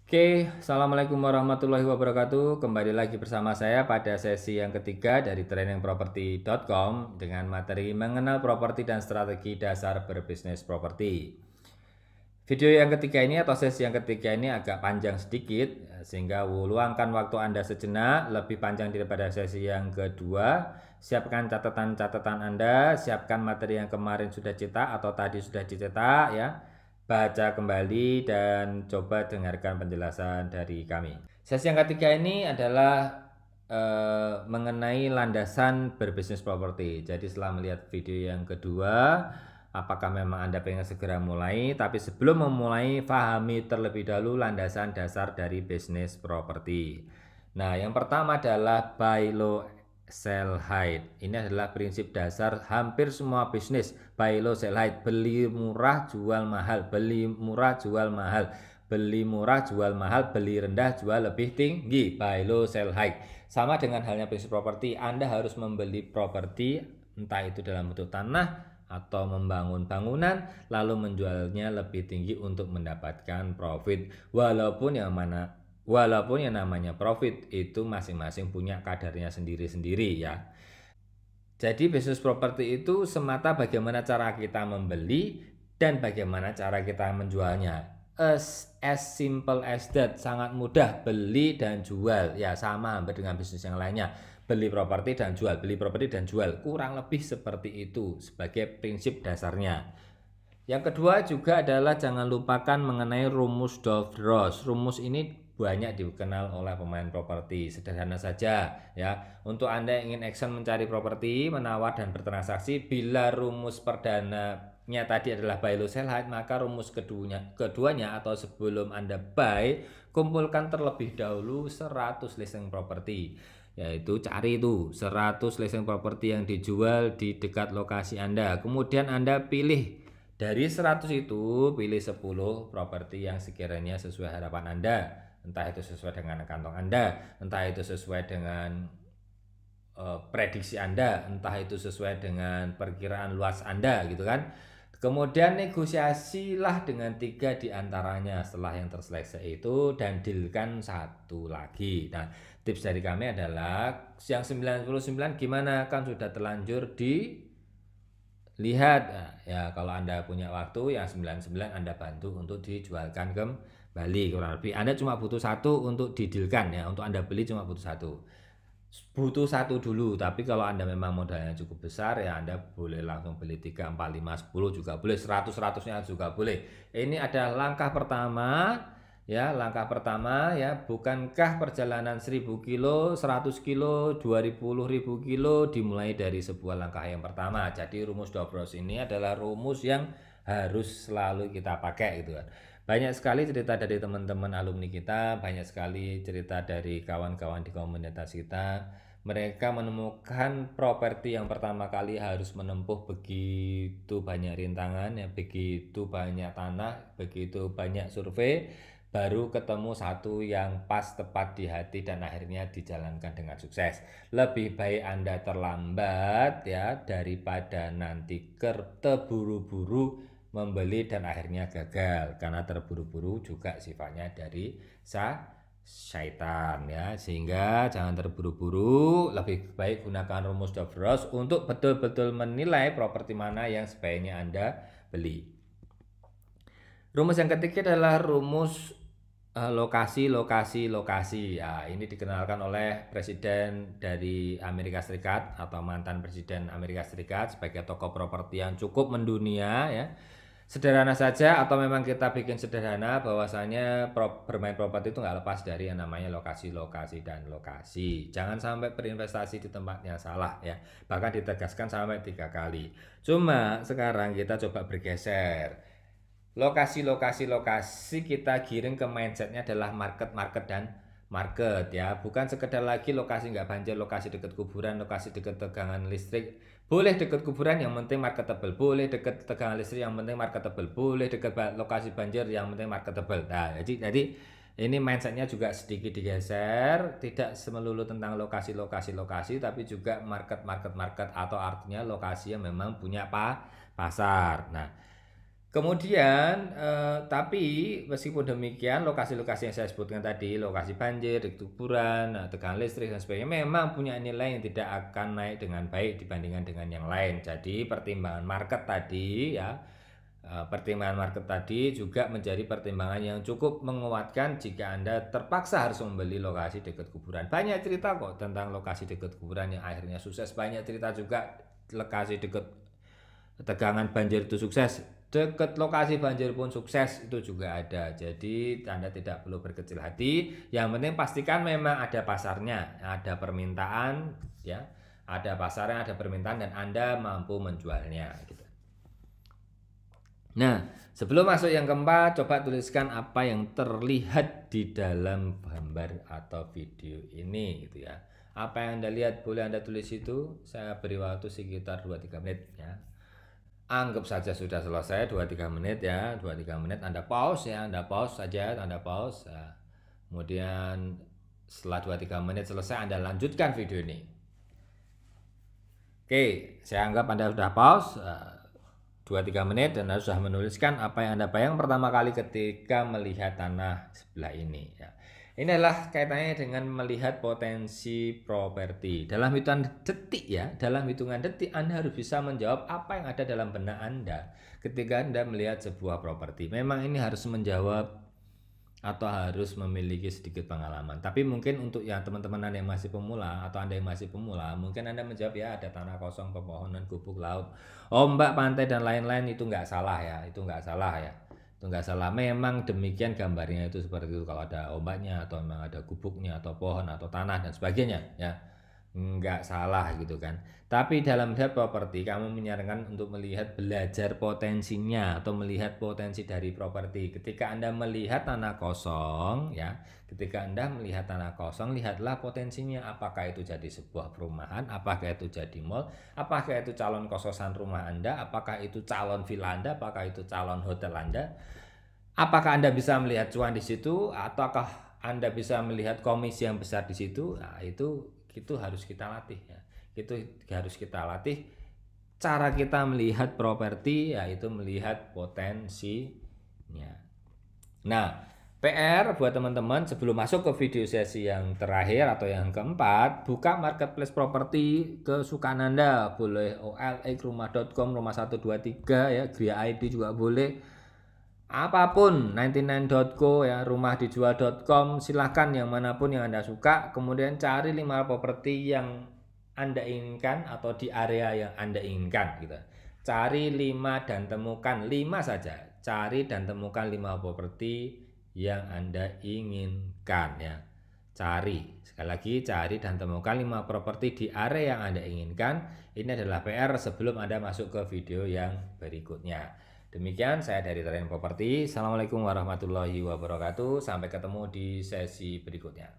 Oke, Assalamualaikum warahmatullahi wabarakatuh. Kembali lagi bersama saya pada sesi yang ketiga dari trainingproperty.com dengan materi mengenal properti dan strategi dasar berbisnis properti. Video yang ketiga ini atau sesi yang ketiga ini agak panjang sedikit, sehingga luangkan waktu Anda sejenak, lebih panjang daripada sesi yang kedua. Siapkan catatan-catatan Anda, siapkan materi yang kemarin sudah cetak atau tadi sudah dicetak ya. Baca kembali dan coba dengarkan penjelasan dari kami. Sesi yang ketiga ini adalah mengenai landasan berbisnis properti. Jadi setelah melihat video yang kedua, apakah memang Anda pengen segera mulai? Tapi sebelum memulai, pahami terlebih dahulu landasan dasar dari bisnis properti. Nah, yang pertama adalah buy low, sell high. Ini adalah prinsip dasar hampir semua bisnis. Buy low, sell high. Beli murah, jual mahal. Beli murah, jual mahal. Beli murah, jual mahal. Beli rendah, jual lebih tinggi. Buy low, sell high. Sama dengan halnya prinsip properti, Anda harus membeli properti, entah itu dalam bentuk tanah atau membangun bangunan, lalu menjualnya lebih tinggi untuk mendapatkan profit. Walaupun yang namanya profit itu masing-masing punya kadarnya sendiri-sendiri ya. Jadi bisnis properti itu semata bagaimana cara kita membeli dan bagaimana cara kita menjualnya. As simple as that, sangat mudah beli dan jual. Ya sama hampir dengan bisnis yang lainnya. Beli properti dan jual, beli properti dan jual. Kurang lebih seperti itu sebagai prinsip dasarnya. Yang kedua juga adalah jangan lupakan mengenai rumus Dovros. Rumus ini banyak dikenal oleh pemain properti. Sederhana saja ya. Untuk Anda yang ingin action mencari properti, menawar dan bertransaksi, bila rumus perdananya tadi adalah buy low sell high, maka rumus keduanya atau sebelum Anda buy, kumpulkan terlebih dahulu 100 listing properti. Yaitu cari itu 100 listing properti yang dijual di dekat lokasi Anda. Kemudian Anda pilih dari 100 itu, pilih 10 properti yang sekiranya sesuai harapan Anda. Entah itu sesuai dengan kantong Anda, entah itu sesuai dengan prediksi Anda, entah itu sesuai dengan perkiraan luas Anda gitu kan. Kemudian negosiasilah dengan 3 diantaranya setelah yang terseleksi itu dan dealkan 1 lagi. Nah, tips dari kami adalah yang 99 gimana, kan sudah terlanjur di lihat ya, kalau Anda punya waktu yang 99 Anda bantu untuk dijualkan kembali. Kurang lebih Anda cuma butuh 1 untuk didilkan ya, untuk Anda beli cuma butuh satu dulu. Tapi kalau Anda memang modalnya cukup besar ya, Anda boleh langsung beli 3, 4, 5, 10 juga boleh, 100-100-nya juga boleh. Ini adalah langkah pertama ya, langkah pertama ya. Bukankah perjalanan 1000 kilo, 100 kilo, 20.000 kilo dimulai dari sebuah langkah yang pertama. Jadi rumus Dobros ini adalah rumus yang harus selalu kita pakai gitu kan. Banyak sekali cerita dari teman-teman alumni kita, banyak sekali cerita dari kawan-kawan di komunitas kita. Mereka menemukan properti yang pertama kali harus menempuh begitu banyak rintangan ya, begitu banyak tanah, begitu banyak survei, baru ketemu satu yang pas tepat di hati dan akhirnya dijalankan dengan sukses. Lebih baik Anda terlambat ya daripada nanti terburu-buru membeli dan akhirnya gagal, karena terburu-buru juga sifatnya dari syaitan ya. Sehingga jangan terburu-buru, lebih baik gunakan rumus Dobros untuk betul-betul menilai properti mana yang sebaiknya Anda beli. Rumus yang ketiga adalah rumus lokasi. Ya, ini dikenalkan oleh presiden dari Amerika Serikat atau mantan presiden Amerika Serikat sebagai tokoh properti yang cukup mendunia ya. Sederhana saja, atau memang kita bikin sederhana, bahwasanya bermain properti itu nggak lepas dari yang namanya lokasi dan lokasi. Jangan sampai berinvestasi di tempat yang salah ya. Bahkan ditegaskan sampai 3 kali. Cuma sekarang kita coba bergeser. Lokasi kita giring ke mindsetnya adalah market dan market ya. Bukan sekedar lagi lokasi nggak banjir, lokasi dekat kuburan, lokasi dekat tegangan listrik. Boleh dekat kuburan yang penting marketable, boleh dekat tegangan listrik yang penting marketable, boleh dekat lokasi banjir yang penting marketable. Nah, jadi ini mindsetnya juga sedikit digeser, tidak semelulu tentang lokasi, tapi juga market atau artinya lokasi yang memang punya pasar. Nah, Kemudian, tapi meskipun demikian lokasi-lokasi yang saya sebutkan tadi, lokasi banjir, kuburan, tegangan listrik dan sebagainya memang punya nilai yang tidak akan naik dengan baik dibandingkan dengan yang lain. Jadi pertimbangan market tadi ya, pertimbangan market tadi juga menjadi pertimbangan yang cukup menguatkan jika Anda terpaksa harus membeli lokasi dekat kuburan. Banyak cerita kok tentang lokasi dekat kuburan yang akhirnya sukses, banyak cerita juga lokasi dekat tegangan banjir itu sukses, dekat lokasi banjir pun sukses, itu juga ada. Jadi Anda tidak perlu berkecil hati, yang penting pastikan memang ada pasarnya, ada permintaan ya, ada pasarnya, ada permintaan dan Anda mampu menjualnya gitu. Nah, sebelum masuk yang keempat, coba tuliskan apa yang terlihat di dalam gambar atau video ini gitu ya. Apa yang Anda lihat boleh Anda tulis itu. Saya beri waktu sekitar 2-3 menit ya. Anggap saja sudah selesai 2-3 menit ya. 2-3 menit Anda pause ya, Anda pause saja, Anda pause. Nah, kemudian setelah 2-3 menit selesai Anda lanjutkan video ini. Oke, saya anggap Anda sudah pause 2-3 menit dan Anda sudah menuliskan apa yang Anda bayang pertama kali ketika melihat tanah sebelah ini ya. Ini adalah kaitannya dengan melihat potensi properti. Dalam hitungan detik ya, dalam hitungan detik Anda harus bisa menjawab apa yang ada dalam benak Anda ketika Anda melihat sebuah properti. Memang ini harus menjawab atau harus memiliki sedikit pengalaman. Tapi mungkin untuk yang teman-teman Anda yang masih pemula atau Anda yang masih pemula, mungkin Anda menjawab ya ada tanah kosong, pepohonan, gubuk laut, ombak, pantai dan lain-lain, itu nggak salah ya, itu nggak salah ya. Itu nggak salah, memang demikian gambarnya itu seperti itu kalau ada ombaknya atau memang ada gubuknya atau pohon atau tanah dan sebagainya ya. Nggak salah gitu kan. Tapi dalam melihat properti, kamu menyarankan untuk melihat belajar potensinya atau melihat potensi dari properti. Ketika Anda melihat tanah kosong ya, ketika Anda melihat tanah kosong, lihatlah potensinya. Apakah itu jadi sebuah perumahan, apakah itu jadi mall, apakah itu calon kos-kosan rumah Anda, apakah itu calon villa Anda, apakah itu calon hotel Anda. Apakah Anda bisa melihat cuan di situ ataukah Anda bisa melihat komisi yang besar di situ? Nah, itu harus kita latih ya. Itu harus kita latih. Cara kita melihat properti yaitu melihat potensinya. Nah, PR buat teman-teman sebelum masuk ke video sesi yang terakhir atau yang keempat, buka marketplace properti kesukaan Anda. Boleh OLX, rumah.com, rumah 123 ya, Gria ID juga boleh. Apapun 99.co ya, rumahdijual.com, silahkan yang manapun yang Anda suka. Kemudian cari 5 properti yang Anda inginkan atau di area yang Anda inginkan gitu. Cari 5 dan temukan 5 saja. Cari dan temukan 5 properti yang Anda inginkan ya. Cari, sekali lagi cari dan temukan 5 properti di area yang Anda inginkan. Ini adalah PR sebelum Anda masuk ke video yang berikutnya. Demikian saya dari Training Properti. Assalamualaikum warahmatullahi wabarakatuh. Sampai ketemu di sesi berikutnya.